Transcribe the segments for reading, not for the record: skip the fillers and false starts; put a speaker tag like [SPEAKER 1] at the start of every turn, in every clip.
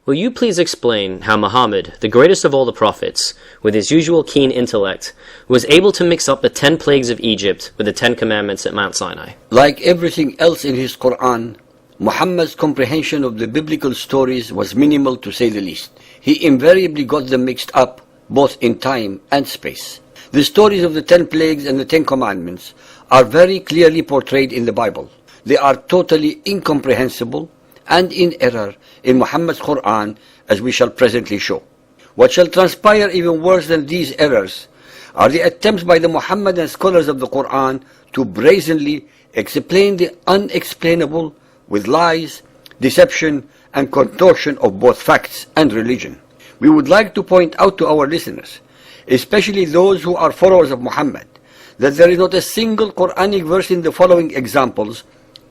[SPEAKER 1] Will you please explain how Muhammad, the greatest of all the prophets, with his usual keen intellect, was able to mix up the 10 plagues of Egypt with the 10 commandments at Mount Sinai?
[SPEAKER 2] Like everything else in his Quran, Muhammad's comprehension of the biblical stories was minimal, to say the least. He invariably got them mixed up, both in time and space. The stories of the 10 plagues and the 10 commandments are very clearly portrayed in the Bible. They are totally incomprehensible and in error in Muhammad's Quran, as we shall presently show. What shall transpire even worse than these errors are the attempts by the Muhammadan scholars of the Quran to brazenly explain the unexplainable with lies, deception, and contortion of both facts and religion. We would like to point out to our listeners, especially those who are followers of Muhammad, that there is not a single Quranic verse in the following examples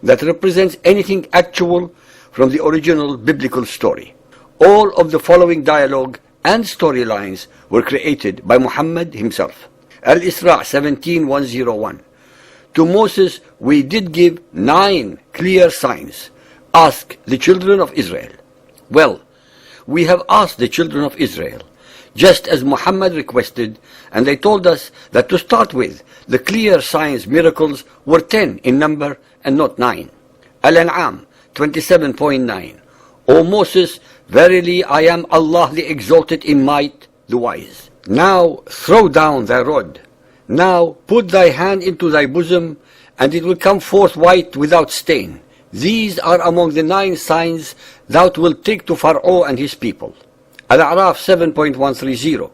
[SPEAKER 2] that represents anything actual from the original biblical story. All of the following dialogue and storylines were created by Muhammad himself. Al-Isra 17:101. To Moses we did give 9 clear signs. Ask the children of Israel. Well, we have asked the children of Israel, just as Muhammad requested, and they told us that to start with, the clear signs, miracles, were 10 in number and not 9. Al-An'am 27.9. O Moses, verily I am Allah the exalted in might, the wise. Now throw down thy rod. Now put thy hand into thy bosom, and it will come forth white without stain. These are among the 9 signs thou wilt take to Pharaoh and his people. Al-A'raf 7.130.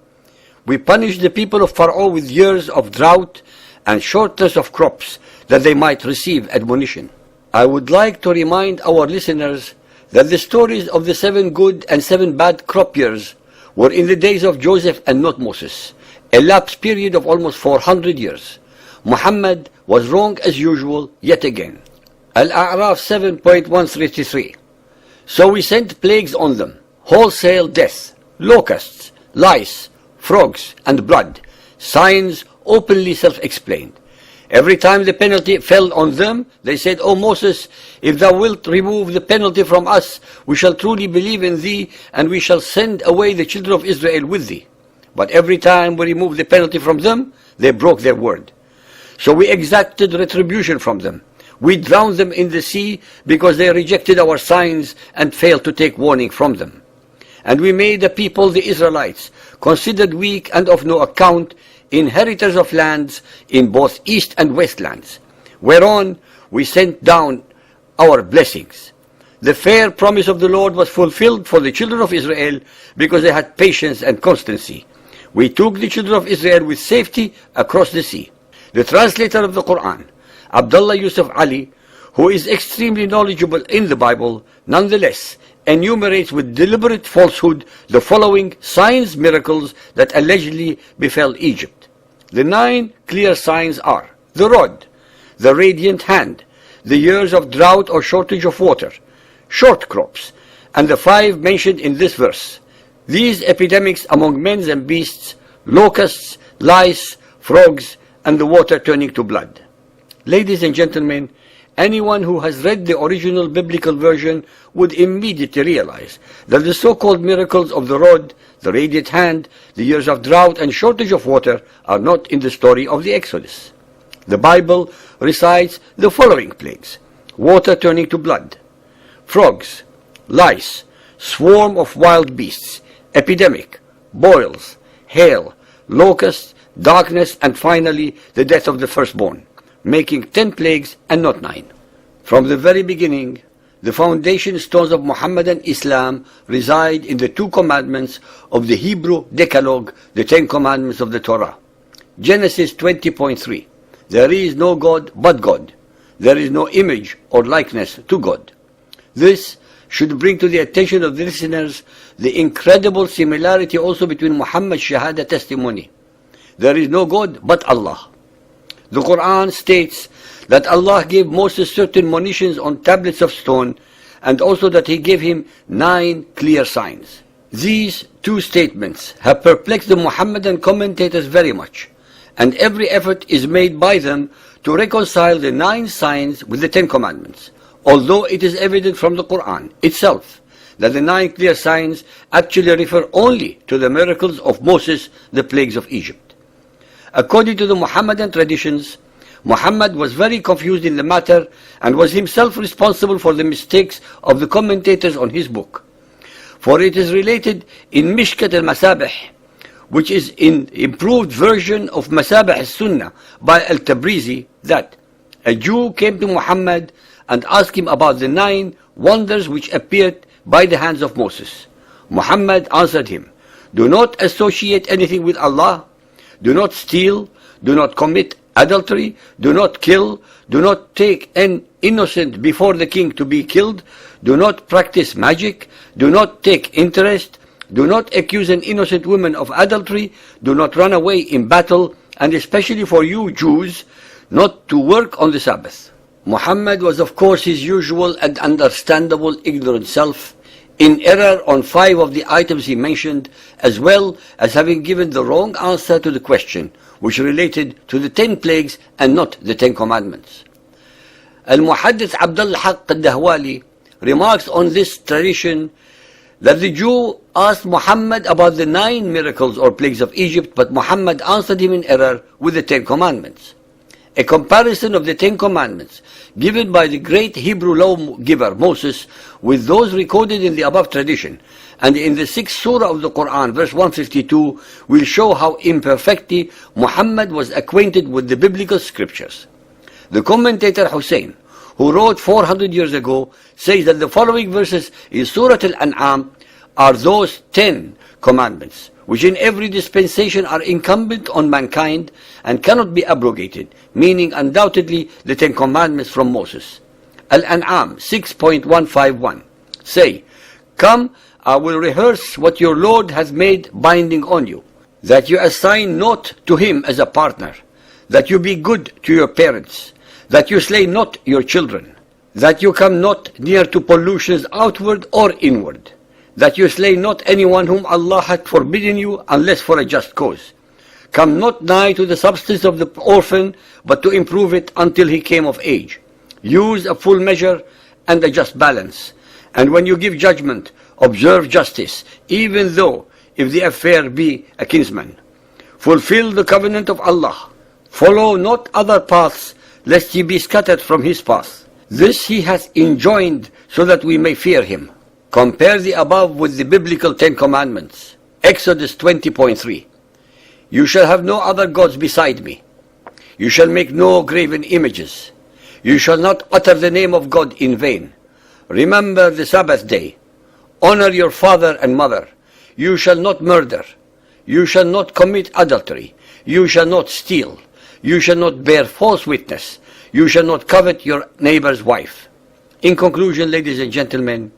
[SPEAKER 2] We punished the people of Pharaoh with years of drought and shortness of crops, that they might receive admonition. I would like to remind our listeners that the stories of the 7 good and 7 bad crop years were in the days of Joseph and not Moses, a lapse period of almost 400 years. Muhammad was wrong as usual yet again. Al-A'raf 7.133. So we sent plagues on them, wholesale death, locusts, lice, frogs, and blood, signs openly self-explained. Every time the penalty fell on them, they said, O Moses, if thou wilt remove the penalty from us, we shall truly believe in thee, and we shall send away the children of Israel with thee. But every time we removed the penalty from them, they broke their word. So we exacted retribution from them. We drowned them in the sea because they rejected our signs and failed to take warning from them. And we made the people, the Israelites, considered weak and of no account, inheritors of lands in both east and west lands, whereon we sent down our blessings. The fair promise of the Lord was fulfilled for the children of Israel because they had patience and constancy. We took the children of Israel with safety across the sea. The translator of the Quran, Abdullah Yusuf Ali, who is extremely knowledgeable in the Bible, nonetheless enumerates with deliberate falsehood the following signs, miracles that allegedly befell Egypt. The 9 clear signs are the rod, the radiant hand, the years of drought or shortage of water, short crops, and the 5 mentioned in this verse. These epidemics among men and beasts, locusts, lice, frogs, and the water turning to blood. Ladies and gentlemen, anyone who has read the original biblical version would immediately realize that the so-called miracles of the rod, the radiant hand, the years of drought and shortage of water are not in the story of the Exodus. The Bible recites the following plagues: water turning to blood, frogs, lice, swarm of wild beasts, epidemic, boils, hail, locusts, darkness, and finally the death of the firstborn, making 10 plagues and not 9. From the very beginning, the foundation stones of Muhammadan Islam reside in the 2 commandments of the Hebrew Decalogue, the 10 commandments of the Torah. Genesis 20.3. There is no God but God. There is no image or likeness to God. This should bring to the attention of the listeners the incredible similarity also between Muhammad's Shahada testimony. There is no God but Allah. The Quran states that Allah gave Moses certain monitions on tablets of stone, and also that he gave him 9 clear signs. These 2 statements have perplexed the Muhammadan commentators very much, and every effort is made by them to reconcile the 9 signs with the 10 commandments, although it is evident from the Quran itself that the 9 clear signs actually refer only to the miracles of Moses, the plagues of Egypt. According to the Muhammadan traditions, Muhammad was very confused in the matter and was himself responsible for the mistakes of the commentators on his book. For it is related in Mishkat al-Masabih, which is an improved version of Masabih al-Sunnah by al-Tabrizi, that a Jew came to Muhammad and asked him about the 9 wonders which appeared by the hands of Moses. Muhammad answered him, "Do not associate anything with Allah, do not steal, do not commit adultery, do not kill, do not take an innocent before the king to be killed, do not practice magic, do not take interest, do not accuse an innocent woman of adultery, do not run away in battle, and especially for you Jews, not to work on the Sabbath." Muhammad was of course his usual and understandable ignorant self, in error on 5 of the items he mentioned, as well as having given the wrong answer to the question, which related to the 10 plagues and not the 10 commandments. Al-Muhaddith Abdul Haq al-Dahwali remarks on this tradition that the Jew asked Muhammad about the 9 miracles or plagues of Egypt, but Muhammad answered him in error with the 10 commandments. A comparison of the 10 commandments given by the great Hebrew law giver Moses with those recorded in the above tradition and in the 6th surah of the Quran, verse 152, will show how imperfectly Muhammad was acquainted with the biblical scriptures. The commentator Hussein, who wrote 400 years ago, says that the following verses in Surah Al-An'am are those 10 commandments, which in every dispensation are incumbent on mankind and cannot be abrogated, meaning undoubtedly the 10 commandments from Moses. Al-An'am 6.151 say, "Come, I will rehearse what your Lord has made binding on you, that you assign not to him as a partner, that you be good to your parents, that you slay not your children, that you come not near to pollutions outward or inward, that you slay not anyone whom Allah hath forbidden you unless for a just cause. Come not nigh to the substance of the orphan, but to improve it until he came of age. Use a full measure and a just balance. And when you give judgment, observe justice, even though if the affair be a kinsman. Fulfill the covenant of Allah. Follow not other paths, lest ye be scattered from his path. This he hath enjoined so that we may fear him." Compare the above with the biblical 10 commandments. Exodus 20.3. "You shall have no other gods beside me. You shall make no graven images. You shall not utter the name of God in vain. Remember the Sabbath day. Honor your father and mother. You shall not murder. You shall not commit adultery. You shall not steal. You shall not bear false witness. You shall not covet your neighbor's wife." In conclusion, ladies and gentlemen,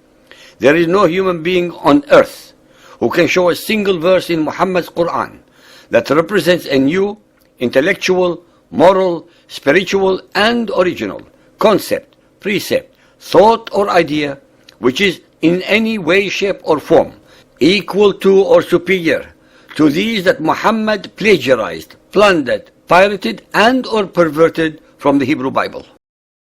[SPEAKER 2] there is no human being on earth who can show a single verse in Muhammad's Quran that represents a new, intellectual, moral, spiritual, and original concept, precept, thought, or idea which is in any way, shape, or form equal to or superior to these that Muhammad plagiarized, plundered, pirated, and or perverted from the Hebrew Bible.